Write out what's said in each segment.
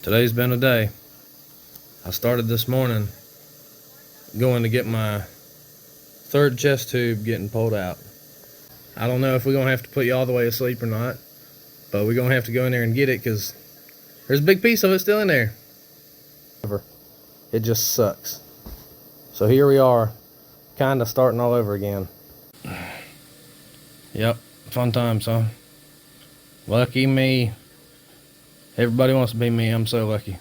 Today's been a day. I started this morning going to get my third chest tube getting pulled out. I don't know if we're going to have to put you all the way to sleep or not, but we're going to have to go in there and get it because there's a big piece of it still in there. It just sucks. So here we are, kind of starting all over again. Yep, fun times, huh? Lucky me. Everybody wants to be me. I'm so lucky.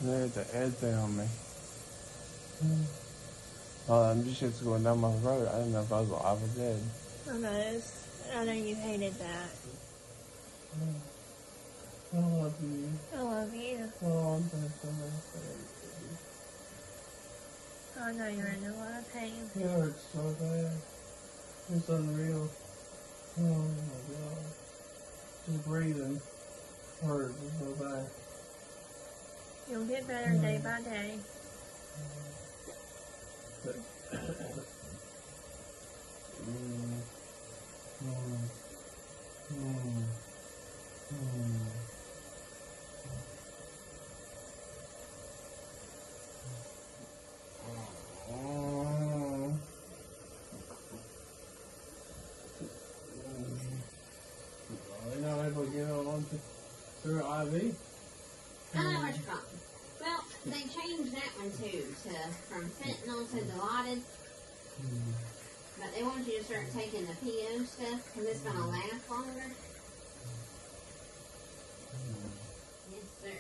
There's the edge on me. Oh, I'm just going down my road. I didn't know if I was alive or dead. I know you hated that. I love you. I love you. Oh, I'm so I know you're in a lot of pain. It hurts so bad. It's unreal. Oh my god. Just breathing hurts so bad. You'll get better day by day. They're not able to get on through IV? I don't know what you're talking. Well, they changed that one too, from fentanyl to Dilaudid. But they want you to start taking the PO stuff because it's going to last longer. Yes, sir.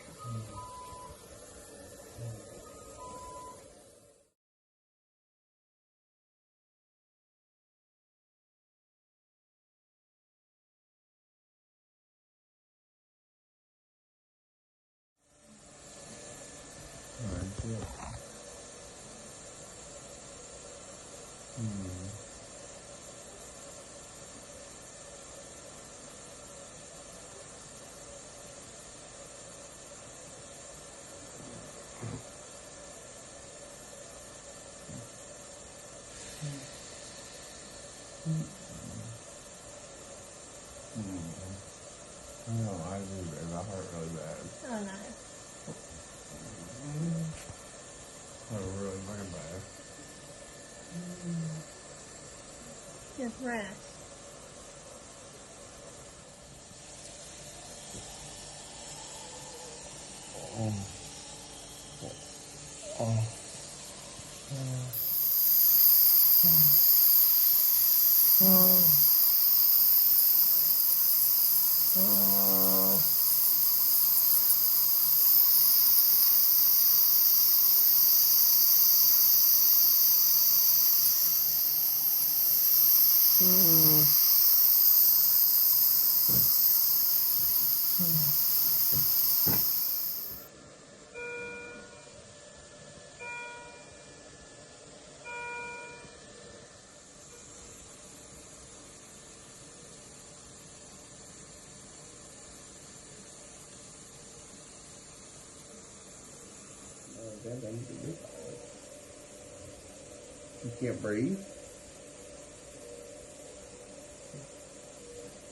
I know, I do, and I hurt really bad. Oh no. Hurt really fucking bad. Just rest. You can't breathe?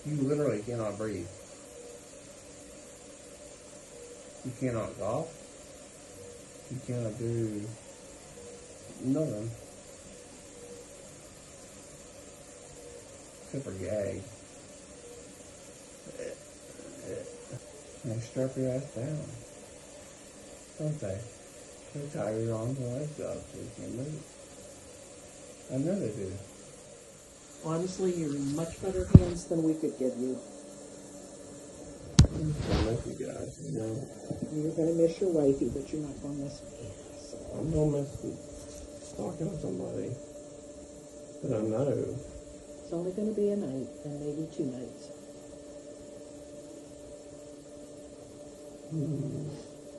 You literally cannot breathe. You cannot cough. You cannot do nothing. Except for gag. And they strap your ass down. Don't they? They tie your arms and legs up so you can't move. I know they do. Honestly, you're in much better hands than we could give you. I miss you guys, you know. You're going to miss your wifey, but you're not going to miss me. So. I'm gonna miss talking to somebody that I know. It's only going to be a night, and maybe 2 nights.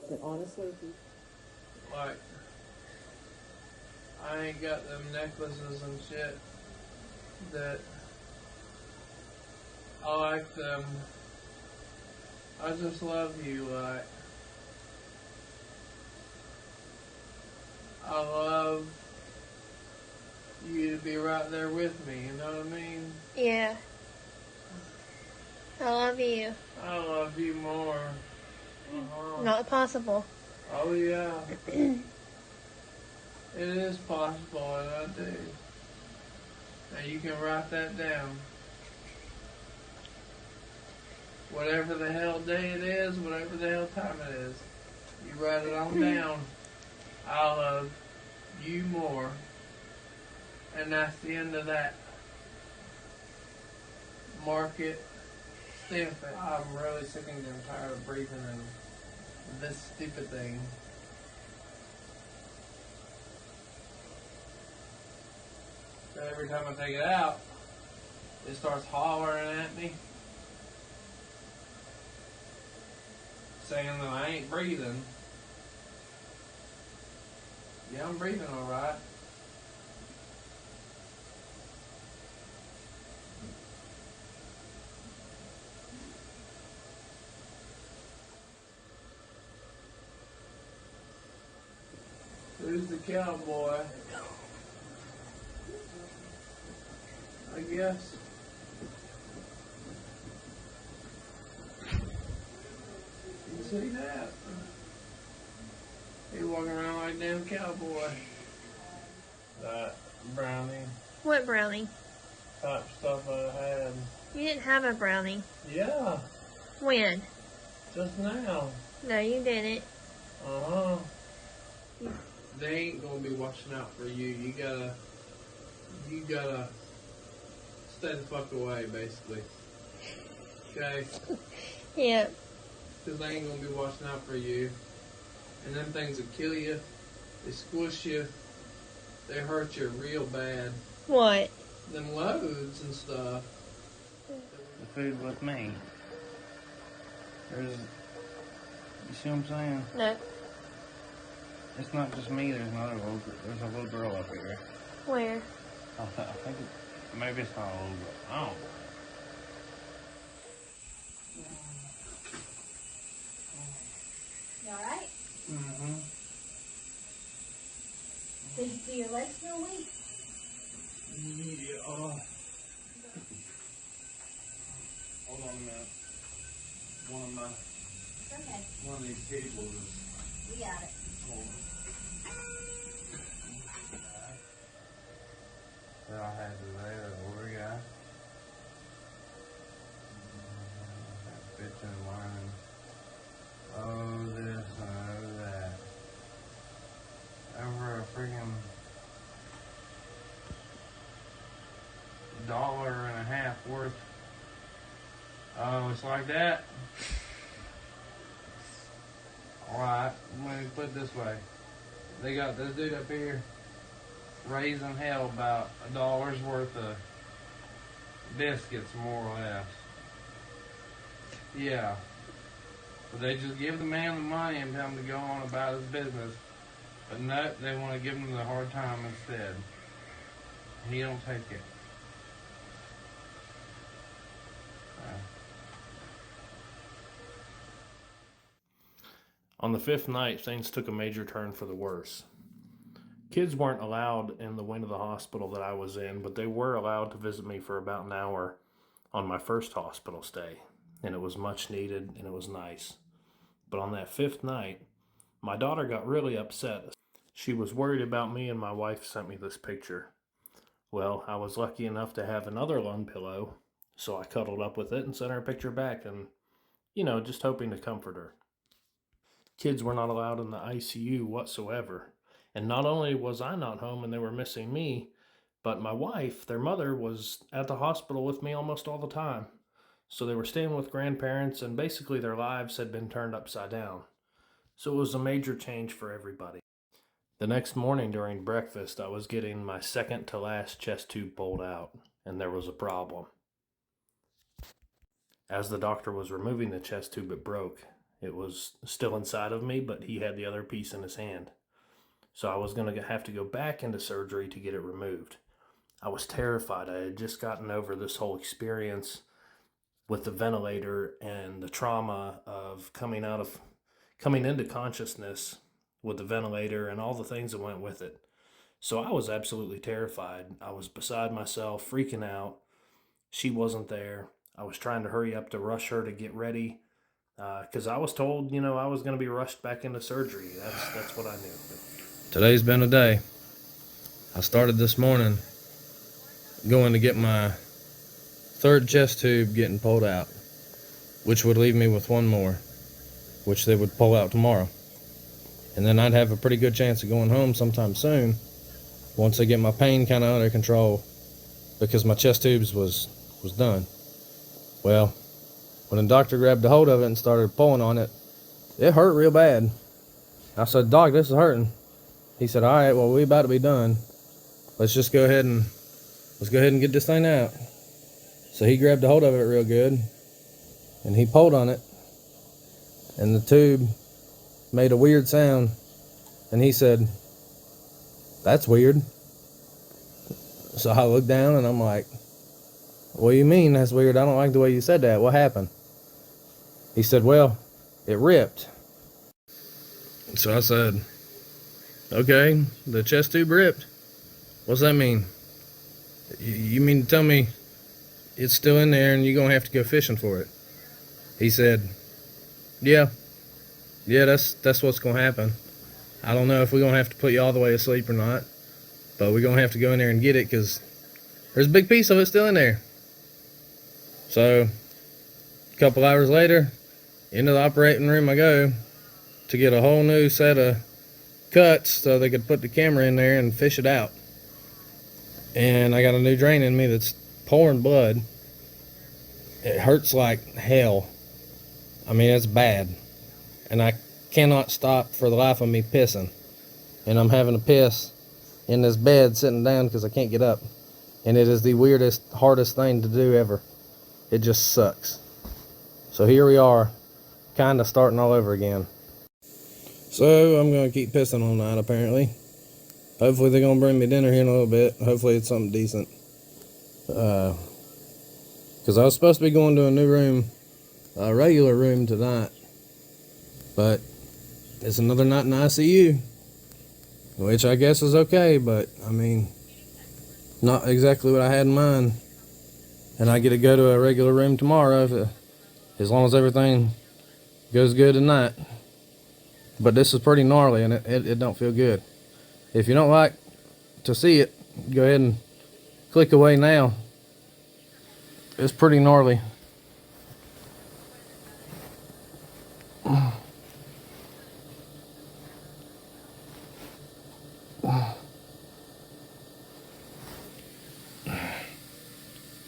But honestly, if you... Like, I ain't got them necklaces and shit that I like them. I just love you, like, I love you to be right there with me, you know what I mean? Yeah. I love you. I love you more. Not possible. Oh, yeah. It is possible, and I do. Now you can write that down. Whatever the hell day it is, whatever the hell time it is, you write it on down. I love you more. And that's the end of that. Mark it. Stamp it. I'm really sick and tired of breathing in this stupid thing. So every time I take it out, it starts hollering at me, saying that I ain't breathing. Yeah, I'm breathing alright. Who's the cowboy? I guess. You see that? He walking around like a damn cowboy. That brownie What brownie? type stuff I had. You didn't have a brownie. Yeah, When? just now. No, you didn't. Uh-huh. They ain't gonna be watching out for you. You gotta stay the fuck away, basically. Okay? Yeah. Because they ain't gonna be watching out for you. And them things will kill you. They squish you. They hurt you real bad. What? Them loads and stuff. The food with me. You see what I'm saying? No. It's not just me, there's a little girl up here. Where? I think maybe it's not a little girl. I don't know. You alright? Mm-hmm. Do your legs feel weak? Yeah. Hold on a minute. Okay. One of these tables is. You got it. Hold on. That I had today, that older guy. Bitch and whining. Oh, this, oh, that. Over a freaking $1.50 worth. Oh, it's like that. Alright, let me put it this way. They got this dude up here raising hell about $1 worth of biscuits, more or less. Yeah. But they just give the man the money and tell him to go on about his business. But no, they want to give him the hard time instead. He don't take it. On the 5th night, things took a major turn for the worse. Kids weren't allowed in the wing of the hospital that I was in, but they were allowed to visit me for about an hour on my first hospital stay, and it was much needed and it was nice. But on that 5th night, my daughter got really upset. She was worried about me, and my wife sent me this picture. Well, I was lucky enough to have another lung pillow, so I cuddled up with it and sent her a picture back and, just hoping to comfort her. Kids were not allowed in the ICU whatsoever. And not only was I not home and they were missing me, but my wife, their mother, was at the hospital with me almost all the time. So they were staying with grandparents, and basically their lives had been turned upside down. So it was a major change for everybody. The next morning during breakfast, I was getting my second to last chest tube pulled out, and there was a problem. As the doctor was removing the chest tube, it broke. It was still inside of me, but he had the other piece in his hand. So I was going to have to go back into surgery to get it removed. I was terrified. I had just gotten over this whole experience with the ventilator and the trauma of coming into consciousness with the ventilator and all the things that went with it. So I was absolutely terrified. I was beside myself, freaking out. She wasn't there. I was trying to hurry up to rush her to get ready because I was told, I was going to be rushed back into surgery. That's what I knew. Today's been a day. I started this morning going to get my third chest tube getting pulled out, which would leave me with one more, which they would pull out tomorrow. And then I'd have a pretty good chance of going home sometime soon once I get my pain kind of under control, because my chest tubes was done. Well, when the doctor grabbed a hold of it and started pulling on it, it hurt real bad. I said, "Doc, this is hurting." He said, "All right, well, we about to be done. Let's go ahead and get this thing out." So he grabbed a hold of it real good, and he pulled on it, and the tube made a weird sound, and he said, "That's weird." So I looked down and I'm like, "What do you mean that's weird? I don't like the way you said that. What happened?" He said, "Well, it ripped." So I said, "Okay, the chest tube ripped. What's that mean? You mean to tell me it's still in there and you're going to have to go fishing for it?" He said, Yeah, that's what's going to happen. I don't know if we're going to have to put you all the way to sleep or not, but we're going to have to go in there and get it because there's a big piece of it still in there." So a couple hours later, into the operating room I go to get a whole new set of cuts so they could put the camera in there and fish it out. And I got a new drain in me that's pouring blood. It hurts like hell. I mean, it's bad. And I cannot stop for the life of me pissing. And I'm having to piss in this bed sitting down because I can't get up. And it is the weirdest, hardest thing to do ever. It just sucks. So here we are, kind of starting all over again. So I'm going to keep pissing all night, apparently. Hopefully they're going to bring me dinner here in a little bit. Hopefully it's something decent. Because I was supposed to be going to a new room, a regular room tonight. But it's another night in the ICU. Which I guess is okay, but I mean, not exactly what I had in mind. And I get to go to a regular room tomorrow, as long as everything goes good tonight. But this is pretty gnarly, and it don't feel good. If you don't like to see it, go ahead and click away now. It's pretty gnarly.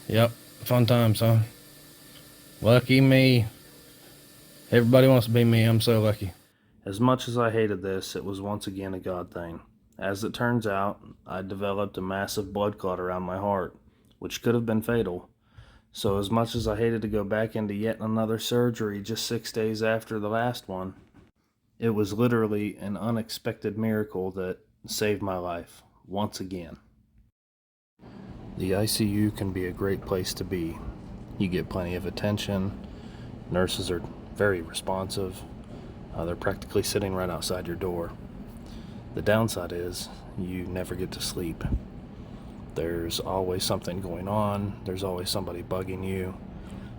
Yep, fun times, huh? Lucky me. Everybody wants to be me. I'm so lucky. As much as I hated this, it was once again a God thing. As it turns out, I developed a massive blood clot around my heart, which could have been fatal. So as much as I hated to go back into yet another surgery just 6 days after the last one, it was literally an unexpected miracle that saved my life, once again. The ICU can be a great place to be. You get plenty of attention. Nurses are very responsive. They're practically sitting right outside your door. The downside is you never get to sleep. There's always something going on. There's always somebody bugging you,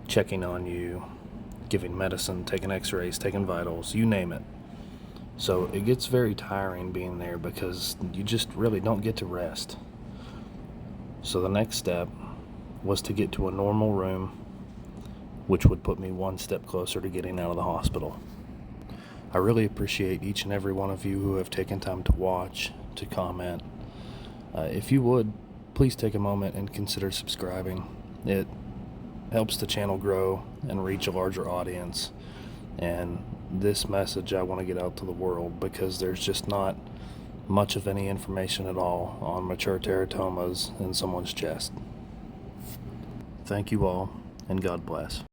checking on you, giving medicine, taking x-rays, taking vitals, you name it. So it gets very tiring being there because you just really don't get to rest. So the next step was to get to a normal room, which would put me one step closer to getting out of the hospital. I really appreciate each and every one of you who have taken time to watch, to comment. If you would, please take a moment and consider subscribing. It helps the channel grow and reach a larger audience. And this message I want to get out to the world because there's just not much of any information at all on mature teratomas in someone's chest. Thank you all, and God bless.